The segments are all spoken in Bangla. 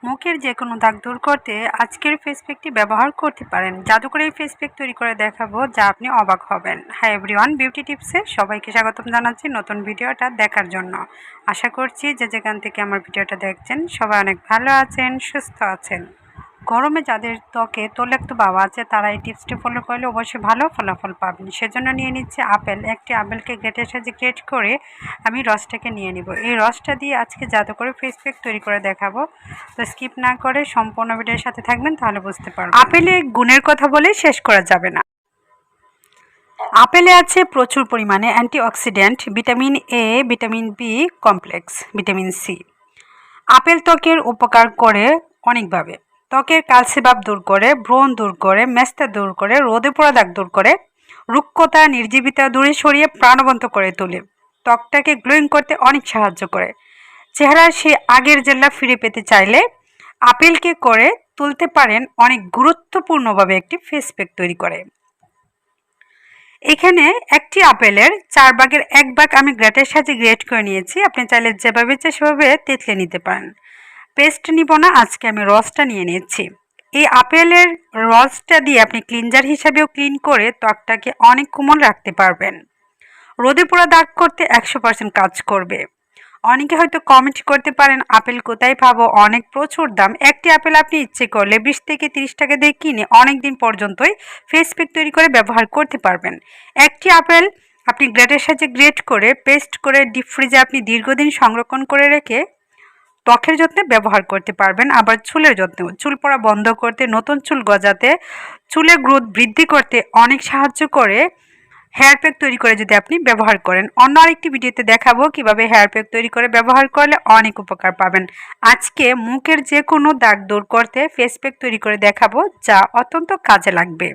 মুখের যে কোনো দাগ দূর করতে আজকের ফেস প্যাকটি ব্যবহার করতে পারেন। জাদুকরি এই ফেস প্যাক তৈরি করে দেখাবো যা আপনি অবাক হবেন। হাই এভরিওয়ান, বিউটি টিপসে সবাইকে স্বাগতম জানাচ্ছি নতুন ভিডিওটা দেখার জন্য। আশা করছি যে যেখান থেকে আমার ভিডিওটা দেখছেন সবাই অনেক ভালো আছেন, সুস্থ আছেন। গরমে যাদের ত্বকে তৈলাক্ত ভাব আছে তারা এই টিপসটি ফলো করলে অবশ্যই ভালো ফলাফল পাবেন। সেজন্য নিয়ে নিচ্ছি আপেল। একটি আপেলকে গ্রেটের সাহায্যে গ্রেট করে আমি রসটাকে নিয়ে নিব। এই রসটা দিয়ে আজকে জাদু করে ফেস প্যাক তৈরি করে দেখাবো। তো স্কিপ না করে সম্পূর্ণ ভিডিওর সাথে থাকবেন, তাহলে বুঝতে পারবেন। আপেলের গুণের কথা বলে শেষ করা যাবে না। আপেলে আছে প্রচুর পরিমাণে antioxidant, vitamin A, vitamin B complex, vitamin C. আপেল ত্বকের উপকার করে অনেকভাবে। ত্বকের কালচে ভাব দূর করে, ব্রণ দূর করে, মেস্তা দূর করে, রোদে পোড়া দাগ দূর করে, রুক্ষতা নির্জীবিতা দূরে সরিয়ে প্রাণবন্ত করে তোলে। ত্বকটাকে গ্লোয়িং করতে অনেক সাহায্য করে। চেহারার সে আগের জেল্লা ফিরে পেতে চাইলে আপেলকে করে তুলতে পারেন অনেক গুরুত্বপূর্ণভাবে একটি ফেস প্যাক তৈরি করে। এখানে একটি আপেলের 4 ভাগের 1 ভাগ আমি গ্রেটের সাহায্যে গ্রেট করে নিয়েছি। আপনি চাইলে যেভাবে ইচ্ছে সেভাবে তেঁতলে নিতে পারেন। পেস্ট নিব না, আজকে আমি রসটা নিয়ে নিচ্ছি। এই আপেলের রসটা দিয়ে আপনি ক্লিনজার হিসাবেও ক্লিন করে ত্বকটাকে অনেক কোমল রাখতে পারবেন। রোদে পোড়া দাগ করতে 100% কাজ করবে। অনেকে হয়তো কমেন্ট করতে পারেন আপেল কোথায় পাবো, অনেক প্রচুর দাম। একটি আপেল আপনি ইচ্ছে করলে 20 থেকে 30 টাকা দিয়ে কিনে অনেক দিন পর্যন্তই ফেস প্যাক তৈরি করে ব্যবহার করতে পারবেন। একটি আপেল আপনি গ্রেটের সাহায্যে গ্রেট করে পেস্ট করে ডিপ ফ্রিজে আপনি দীর্ঘদিন সংরক্ষণ করে রেখে ত্বকের যত্নে ব্যবহার করতে পারবেন। আবার চুলের যত্নেও, চুল পড়া বন্ধ করতে, নতুন চুল গজাতে, চুলের গ্রোথ বৃদ্ধি করতে অনেক সাহায্য করে। হেয়ার প্যাক তৈরি করে যদি আপনি ব্যবহার করেন, অন্য আরেকটি ভিডিওতে দেখাবো কিভাবে হেয়ার প্যাক তৈরি করে ব্যবহার করলে অনেক উপকার পাবেন। আজকে মুখের যে কোনো দাগ দূর করতে ফেস প্যাক তৈরি করে দেখাবো যা অত্যন্ত কাজে লাগবে।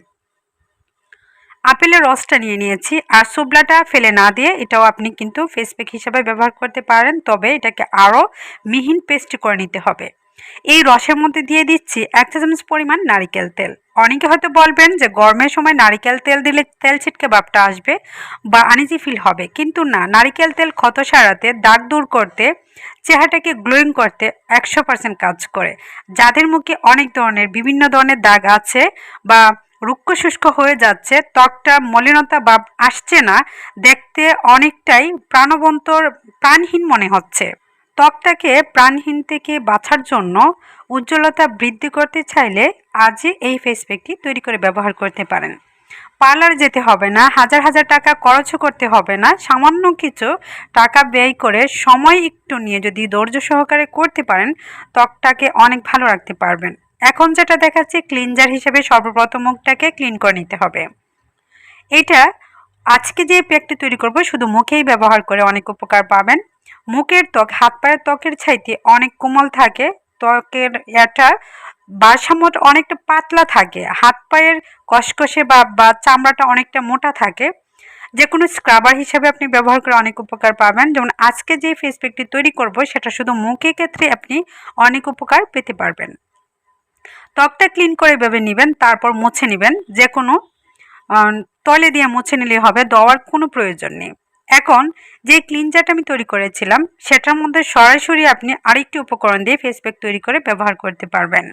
আপেলের রসটা নিয়ে নিয়েছি, আর সুবলাটা ফেলে না দিয়ে এটাও আপনি কিন্তু ফেস প্যাক হিসেবে ব্যবহার করতে পারেন, তবে এটাকে আরও মিহিন পেস্ট করে নিতে হবে। এই রসের মধ্যে দিয়ে দিচ্ছি 1 চা চামচ পরিমাণ নারিকেল তেল। অনেকে হয়তো বলবেন যে গরমের সময় নারিকেল তেল দিলে তেল ছিটকে ভাবটা আসবে বা আনইজি ফিল হবে, কিন্তু না, নারিকেল তেল ক্ষত সারাতে, দাগ দূর করতে, চেহারাটাকে গ্লোয়িং করতে 100% কাজ করে। যাদের মুখে অনেক ধরনের বিভিন্ন ধরনের দাগ আছে বা রুক্ষ শুষ্ক হয়ে যাচ্ছে, ত্বকটা মলিনতা ভাব আসছে না, দেখতে অনেকটাই প্রাণহীন মনে হচ্ছে, ত্বকটাকে প্রাণহীন থেকে বাঁচার জন্য উজ্জ্বলতা বৃদ্ধি করতে চাইলে আজই এই ফেস প্যাকটি তৈরি করে ব্যবহার করতে পারেন। পার্লার যেতে হবে না, হাজার হাজার টাকা খরচও করতে হবে না। সামান্য কিছু টাকা ব্যয় করে সময় একটু নিয়ে যদি ধৈর্য সহকারে করতে পারেন, ত্বকটাকে অনেক ভালো রাখতে পারবেন। এখন যেটা দেখাচ্ছি ক্লিনজার হিসেবে সর্বপ্রথম মুখটাকে ক্লিন করে নিতে হবে। এটা আজকে যে প্যাকটি তৈরি করব শুধু মুখেই ব্যবহার করে অনেক উপকার পাবেন। মুখের ত্বক হাত পায়ের ত্বকের চাইতে অনেক কোমল থাকে। ত্বকের এটা ভারসাম্যটা অনেকটা পাতলা থাকে। হাত পায়ের কসকসে বা চামড়াটা অনেকটা মোটা থাকে। যে কোনো স্ক্রাবার হিসাবে আপনি ব্যবহার করে অনেক উপকার পাবেন। যেমন আজকে যে ফেস প্যাকটি তৈরি করব সেটা শুধু মুখের ক্ষেত্রে আপনি অনেক উপকার পেতে পারবেন। ত্বকটা ক্লিন করে এভাবে নেবেন, তারপর মুছে নেবেন। যে কোনো তলে দিয়ে মুছে নিলে হবে, দেওয়ার কোনো প্রয়োজন নেই। এখন যে ক্লিনজারটা আমি তৈরি করেছিলাম সেটার মধ্যে সরাসরি আপনি আরেকটি উপকরণ দিয়ে ফেস প্যাক তৈরি করে ব্যবহার করতে পারবেন।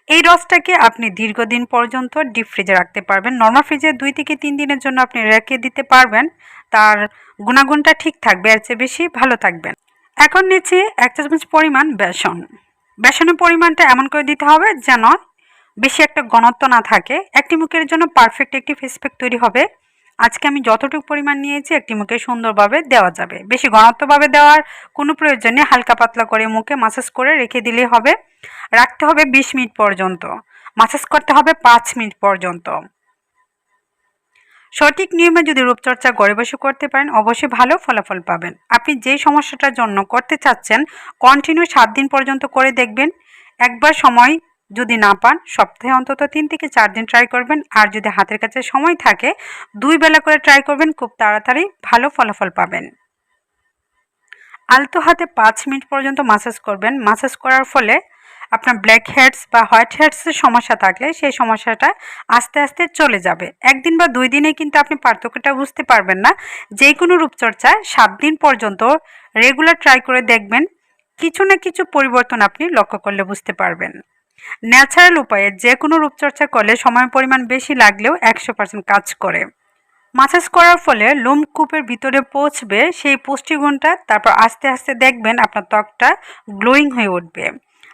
এই রসটাকে আপনি দীর্ঘদিন পর্যন্ত ডিপ ফ্রিজে রাখতে পারবেন। নর্মাল ফ্রিজে 2 থেকে 3 দিনের জন্য আপনি রেখে দিতে পারবেন, তার গুণাগুণটা ঠিক থাকবে, এর চেয়ে বেশি ভালো থাকবেন। এখন নিচ্ছি 1 চা চামচ পরিমাণ বেসন। বেসনের পরিমাণটা এমন করে দিতে হবে যেন বেশি একটা ঘনত্ব না থাকে। একটি মুখের জন্য পারফেক্ট একটি ফেস প্যাক তৈরি হবে। আজকে আমি যতটুকু পরিমাণ নিয়েছি একটি মুখে সুন্দরভাবে দেওয়া যাবে। বেশি ঘনত্বভাবে দেওয়ার কোনো প্রয়োজন নেই, হালকা পাতলা করে মুখে মাসাজ করে রেখে দিলেই হবে। রাখতে হবে 20 মিনিট পর্যন্ত, মাসাজ করতে হবে 5 মিনিট পর্যন্ত। সঠিক নিয়মে যদি রূপচর্চা ঘরে বসে করতে পারেন অবশ্যই ভালো ফলাফল পাবেন। আপনি যেই সমস্যাটার জন্য করতে চাচ্ছেন কন্টিনিউ 7 দিন পর্যন্ত করে দেখবেন। একবার সময় যদি না পান সপ্তাহে অন্তত 3 থেকে 4 দিন ট্রাই করবেন। আর যদি হাতের কাছে সময় থাকে 2 বেলা করে ট্রাই করবেন, খুব তাড়াতাড়ি ভালো ফলাফল পাবেন। আলতো হাতে 5 মিনিট পর্যন্ত মাসাজ করবেন। মাসাজ করার ফলে আপনার ব্ল্যাক হেডস বা হোয়াইট হেডসের সমস্যা থাকলে সেই সমস্যাটা আস্তে আস্তে চলে যাবে। 1 দিন বা 2 দিনে কিন্তু আপনি পার্থক্যটা বুঝতে পারবেন না। যে কোনো রূপচর্চা 7 দিন পর্যন্ত রেগুলার ট্রাই করে দেখবেন, কিছু না কিছু পরিবর্তন আপনি লক্ষ্য করলে বুঝতে পারবেন। ন্যাচারাল উপায়ে যে কোনো রূপচর্চা করলে সময়ের পরিমাণ বেশি লাগলেও 100% কাজ করে। মাসাজ করার ফলে লোমকূপের ভিতরে পৌঁছবে সেই পুষ্টিগুণটা, তারপর আস্তে আস্তে দেখবেন আপনার ত্বকটা গ্লোয়িং হয়ে উঠবে।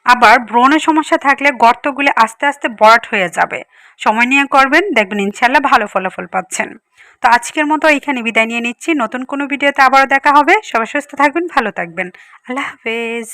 আবার ব্রণের সমস্যা থাকলে গর্তগুলি আস্তে আস্তে ভরাট হয়ে যাবে। সময় নিয়ে করবেন, দেখবেন ইনশাল্লাহ ভালো ফলাফল পাচ্ছেন। তো আজকের মতো এখানে বিদায় নিয়ে নিচ্ছি। নতুন কোনো ভিডিওতে আবারও দেখা হবে। সবাই সুস্থ থাকবেন, ভালো থাকবেন। আল্লাহ হাফেজ।